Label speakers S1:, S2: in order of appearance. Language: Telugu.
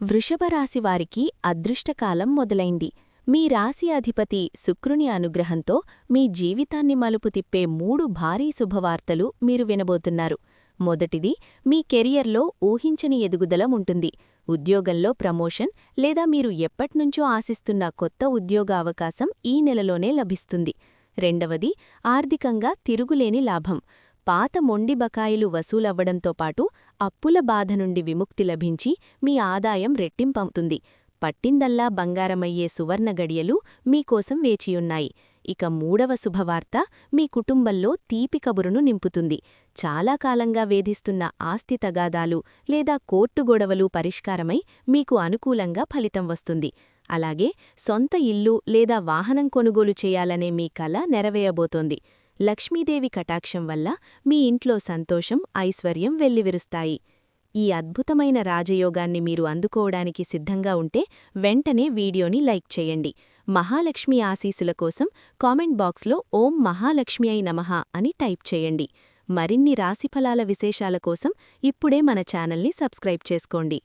S1: వృషభరాశి వారికి అదృష్టకాలం మొదలైంది. మీ రాశి అధిపతి శుక్రుని అనుగ్రహంతో మీ జీవితాన్ని మలుపు తిప్పే 3 భారీ శుభవార్తలు మీరు వినబోతున్నారు. మొదటిది, మీ కెరియర్లో ఊహించని ఎదుగుదల ఉంటుంది. ఉద్యోగంలో ప్రమోషన్ లేదా మీరు ఎప్పట్నుంచో ఆశిస్తున్న కొత్త ఉద్యోగ అవకాశం ఈ నెలలోనే లభిస్తుంది. రెండవది, ఆర్థికంగా తిరుగులేని లాభం. పాత మొండి బకాయిలు వసూలవ్వడంతో పాటు అప్పుల బాధ నుండి విముక్తి లభించి మీ ఆదాయం రెట్టింపవుతుంది. పట్టిందల్లా బంగారమయ్యే సువర్ణ గడియలు మీకోసం వేచియున్నాయి. ఇక మూడవ శుభవార్త మీ కుటుంబంలో తీపి కబురును నింపుతుంది. చాలా కాలంగా వేధిస్తున్న ఆస్తి తగాదాలు లేదా కోర్టు గొడవలు పరిష్కారమై మీకు అనుకూలంగా ఫలితం వస్తుంది. అలాగే సొంత ఇల్లు లేదా వాహనం కొనుగోలు చేయాలనే మీ కల నెరవేయబోతోంది. లక్ష్మీదేవి కటాక్షం వల్ల మీ ఇంట్లో సంతోషం, ఐశ్వర్యం వెల్లివిరుస్తాయి. ఈ అద్భుతమైన రాజయోగాన్ని మీరు అందుకోవడానికి సిద్ధంగా ఉంటే వెంటనే వీడియోని లైక్ చేయండి. మహాలక్ష్మి ఆశీసుల కోసం కామెంట్ బాక్స్లో ఓం మహాలక్ష్మియై నమః అని టైప్ చేయండి. మరిన్ని రాశిఫలాల విశేషాల కోసం ఇప్పుడే మన ఛానల్ని సబ్స్క్రైబ్ చేసుకోండి.